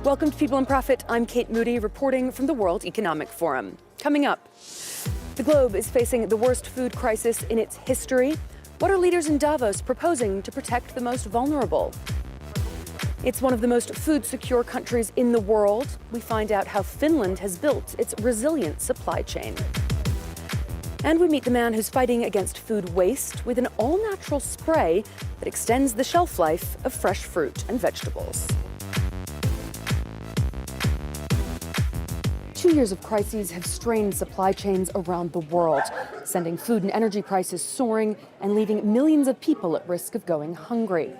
Welcome to People and Profit. I'm Kate Moody, reporting from the World Economic Forum. Coming up, the globe is facing the worst food crisis in its history. What are leaders in Davos proposing to protect the most vulnerable? It's one of the most food-secure countries in the world. We find out how Finland has built its resilient supply chain. And we meet the man who's fighting against food waste with an all-natural spray that extends the shelf life of fresh fruit and vegetables. 2 years of crises have strained supply chains around the world, sending food and energy prices soaring and leaving millions of people at risk of going hungry.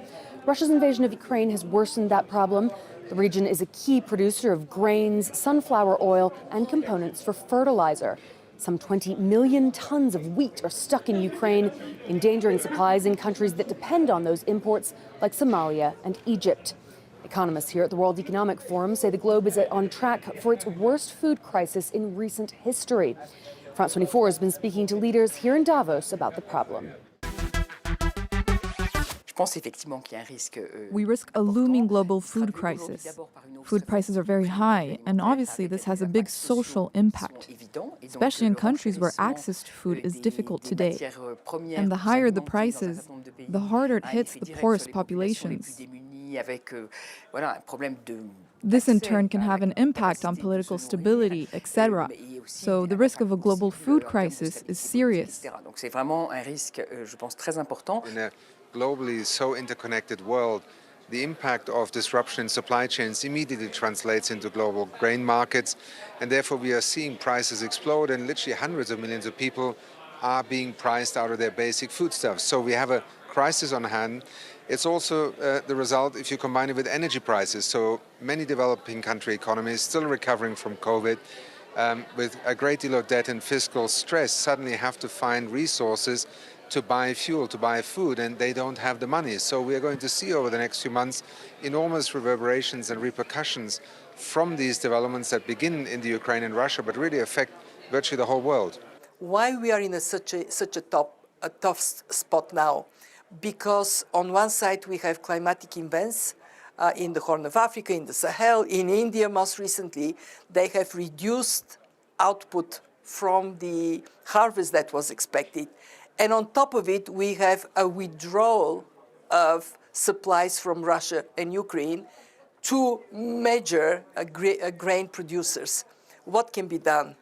Russia's invasion of Ukraine has worsened that problem. The region is a key producer of grains, sunflower oil, and components for fertilizer. Some 20 million tons of wheat are stuck in Ukraine, endangering supplies in countries that depend on those imports, like Somalia and Egypt. Economists here at the World Economic Forum say the globe is on track for its worst food crisis in recent history. France 24 has been speaking to leaders here in Davos about the problem. We risk a looming global food crisis. Food prices are very high, and obviously this has a big social impact, especially in countries where access to food is difficult today. And the higher the prices, the harder it hits the poorest populations. This in turn can have an impact on political stability, etc. So the risk of a global food crisis is serious. In a globally so interconnected world, the impact of disruption in supply chains immediately translates into global grain markets, and therefore we are seeing prices explode, and literally hundreds of millions of people are being priced out of their basic foodstuffs. So we have a crisis on hand. It's also the result if you combine it with energy prices. So many developing country economies still recovering from COVID, with a great deal of debt and fiscal stress, suddenly have to find resources to buy fuel, to buy food, and they don't have the money. So we are going to see over the next few months enormous reverberations and repercussions from these developments that begin in the Ukraine and Russia, but really affect virtually the whole world. Why we are in such a tough spot now? Because on one side we have climatic events in the Horn of Africa, in the Sahel, in India most recently. They have reduced output from the harvest that was expected. And on top of it, we have a withdrawal of supplies from Russia and Ukraine, two major grain producers. What can be done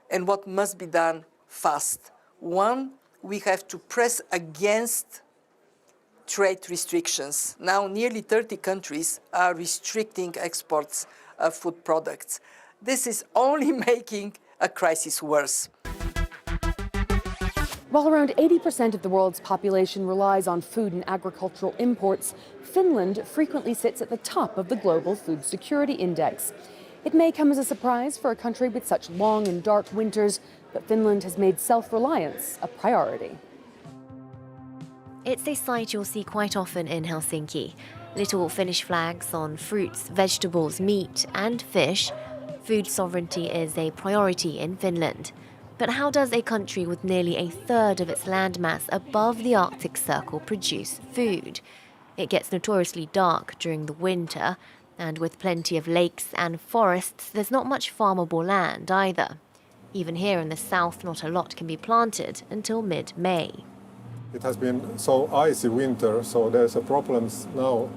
and what must be done fast? One, we have to press against trade restrictions. Now nearly 30 countries are restricting exports of food products. This is only making a crisis worse. While around 80% of the world's population relies on food and agricultural imports, Finland frequently sits at the top of the Global Food Security Index. It may come as a surprise for a country with such long and dark winters, but Finland has made self-reliance a priority. It's a sight you'll see quite often in Helsinki. Little Finnish flags on fruits, vegetables, meat and fish. Food sovereignty is a priority in Finland. But how does a country with nearly a third of its landmass above the Arctic Circle produce food? It gets notoriously dark during the winter, and with plenty of lakes and forests, there's not much farmable land either. Even here in the south, not a lot can be planted until mid-May. It has been so icy winter, so there's a problem now.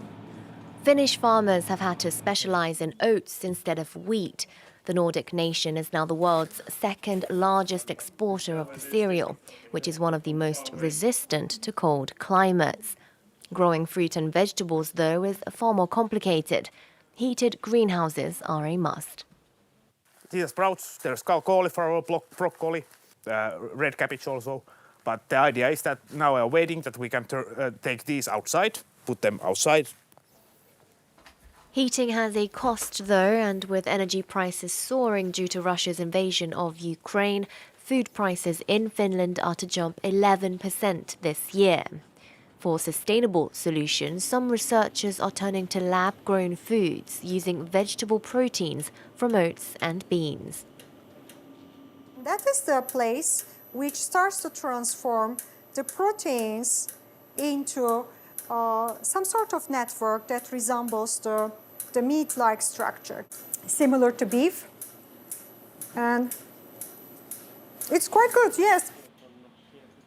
Finnish farmers have had to specialize in oats instead of wheat. The Nordic nation is now the world's second largest exporter of the cereal, which is one of the most resistant to cold climates. Growing fruit and vegetables, though, is far more complicated. Heated greenhouses are a must. These are sprouts, there's cauliflower, broccoli, red cabbage also. But the idea is that now we are waiting that we can take these outside, put them outside. Heating has a cost, though, and with energy prices soaring due to Russia's invasion of Ukraine, food prices in Finland are to jump 11% this year. For sustainable solutions, some researchers are turning to lab-grown foods using vegetable proteins from oats and beans. That is the place which starts to transform the proteins into some sort of network that resembles the the meat-like structure, similar to beef. And it's quite good, yes.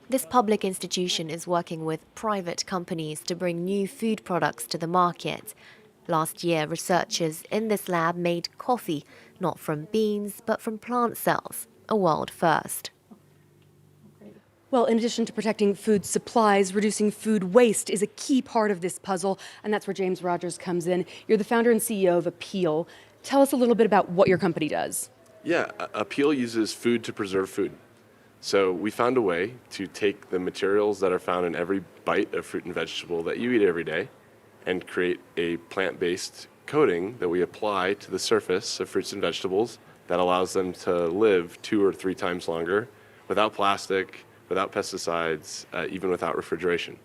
This public institution is working with private companies to bring new food products to the market. Last year, researchers in this lab made coffee, not from beans, but from plant cells, a world first. Well, in addition to protecting food supplies, reducing food waste is a key part of this puzzle, and that's where James Rogers comes in. You're the founder and CEO of Apeel. Tell us a little bit about what your company does. Yeah, Apeel uses food to preserve food. So we found a way to take the materials that are found in every bite of fruit and vegetable that you eat every day and create a plant-based coating that we apply to the surface of fruits and vegetables that allows them to live 2 or 3 times longer without plastic, without pesticides, even without refrigeration.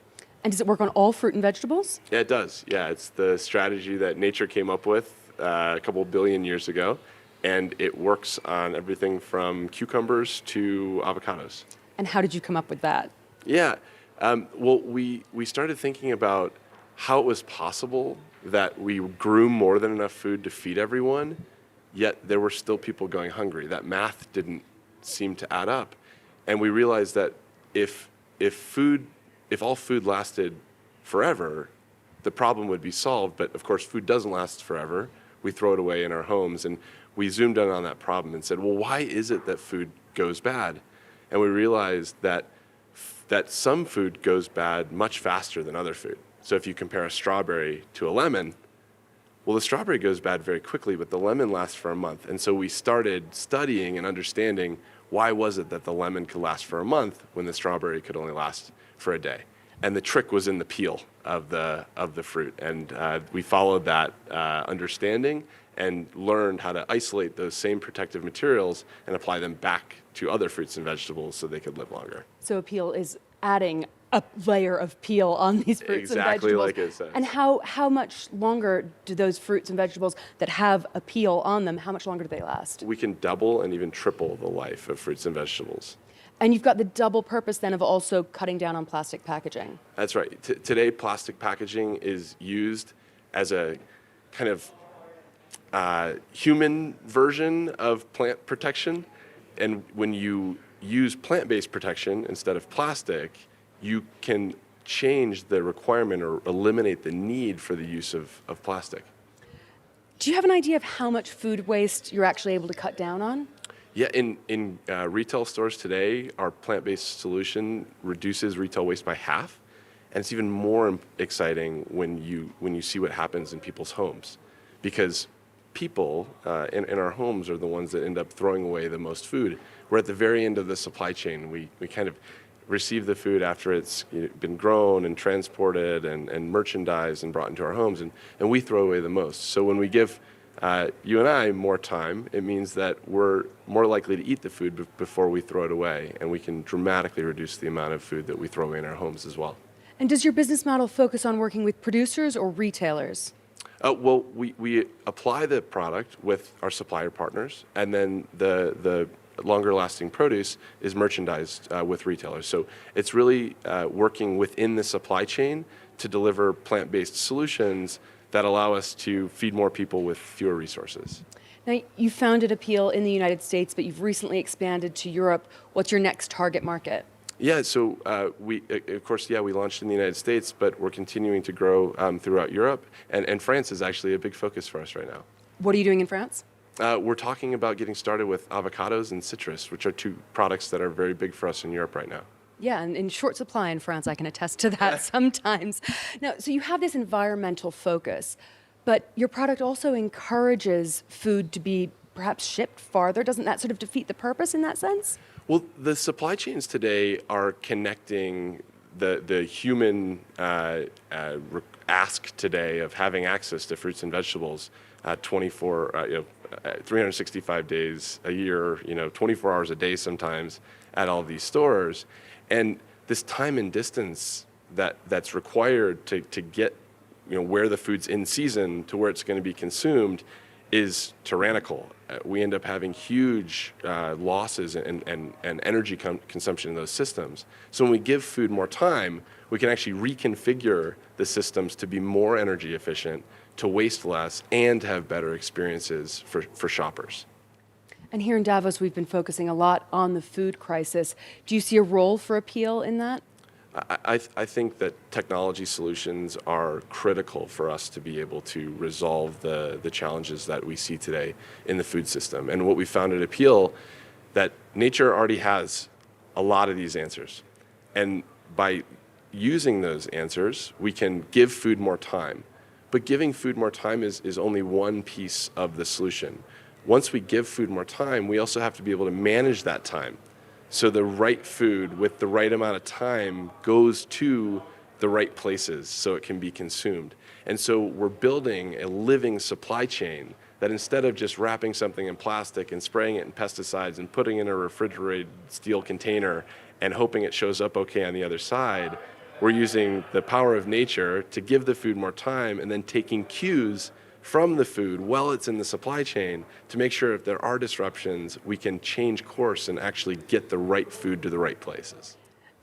And does it work on all fruit and vegetables? Yeah, it does. Yeah, it's the strategy that nature came up with a couple billion years ago, and it works on everything from cucumbers to avocados. And how did you come up with that? Yeah, well, we started thinking about how it was possible that we grew more than enough food to feed everyone, yet there were still people going hungry. That math didn't seem to add up. And we realized that if all food lasted forever, the problem would be solved. But of course, food doesn't last forever. We throw it away in our homes. And we zoomed in on that problem and said, well, why is it that food goes bad? And we realized that some food goes bad much faster than other food. So if you compare a strawberry to a lemon, well, the strawberry goes bad very quickly, but the lemon lasts for a month. And so we started studying and understanding why was it that the lemon could last for a month when the strawberry could only last for a day. And the trick was in the peel of the fruit. And we followed that understanding and learned how to isolate those same protective materials and apply them back to other fruits and vegetables so they could live longer. So Apeel is adding a layer of peel on these fruits and vegetables. Exactly like it says. And how much longer do those fruits and vegetables that have a peel on them, how much longer do they last? We can double and even triple the life of fruits and vegetables. And you've got the double purpose then of also cutting down on plastic packaging. That's right. Today, plastic packaging is used as a kind of human version of plant protection. And when you use plant-based protection instead of plastic, you can change the requirement or eliminate the need for the use of plastic. Do you have an idea of how much food waste you're actually able to cut down on? Yeah, in retail stores today, our plant-based solution reduces retail waste by half, and it's even more exciting when you see what happens in people's homes, because people in our homes are the ones that end up throwing away the most food. We're at the very end of the supply chain. We kind of receive the food after it's been grown and transported and merchandised and brought into our homes, and we throw away the most. So when we give you and I more time, it means that we're more likely to eat the food before we throw it away, and we can dramatically reduce the amount of food that we throw away in our homes as well. And does your business model focus on working with producers or retailers? Well, we apply the product with our supplier partners, and then the longer-lasting produce is merchandised with retailers. So it's really working within the supply chain to deliver plant-based solutions that allow us to feed more people with fewer resources. Now, you founded Apeel in the United States, but you've recently expanded to Europe. What's your next target market? Yeah, so we launched in the United States, but we're continuing to grow throughout Europe, and France is actually a big focus for us right now. What are you doing in France? We're talking about getting started with avocados and citrus, which are 2 products that are very big for us in Europe right now. Yeah, and in short supply in France, I can attest to that sometimes. Now, so you have this environmental focus, but your product also encourages food to be perhaps shipped farther. Doesn't that sort of defeat the purpose in that sense? Well, the supply chains today are connecting the human ask today of having access to fruits and vegetables 365 days a year, 24 hours a day sometimes at all these stores. And this time and distance that's required to get where the food's in season to where it's going to be consumed is tyrannical. We end up having huge losses and energy consumption in those systems. So when we give food more time, we can actually reconfigure the systems to be more energy efficient, to waste less, and to have better experiences for shoppers. And here in Davos, we've been focusing a lot on the food crisis. Do you see a role for Apeel in that? I think that technology solutions are critical for us to be able to resolve the challenges that we see today in the food system. And what we found at Apeel, that nature already has a lot of these answers. And by using those answers, we can give food more time. But giving food more time is only one piece of the solution. Once we give food more time, we also have to be able to manage that time. So the right food with the right amount of time goes to the right places so it can be consumed. And so we're building a living supply chain that instead of just wrapping something in plastic and spraying it in pesticides and putting it in a refrigerated steel container and hoping it shows up okay on the other side, we're using the power of nature to give the food more time and then taking cues from the food while it's in the supply chain to make sure if there are disruptions, we can change course and actually get the right food to the right places.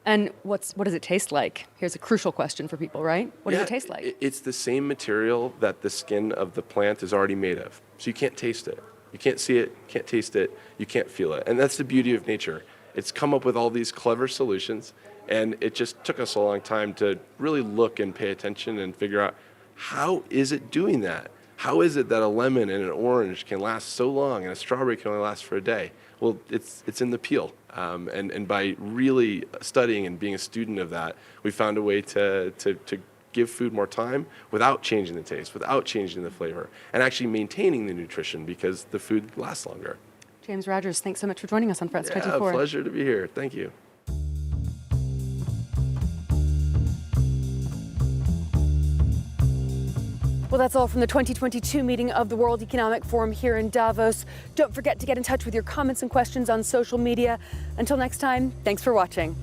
And what does it taste like? Here's a crucial question for people, right? What does it taste like? It's the same material that the skin of the plant is already made of. So you can't taste it. You can't see it, can't taste it, you can't feel it. And that's the beauty of nature. It's come up with all these clever solutions, and it just took us a long time to really look and pay attention and figure out, how is it doing that? How is it that a lemon and an orange can last so long and a strawberry can only last for a day? Well, it's in the peel. And by really studying and being a student of that, we found a way to give food more time without changing the taste, without changing the flavor, and actually maintaining the nutrition because the food lasts longer. James Rogers, thanks so much for joining us on France 24. Pleasure to be here. Thank you. Well, that's all from the 2022 meeting of the World Economic Forum here in Davos. Don't forget to get in touch with your comments and questions on social media. Until next time, thanks for watching.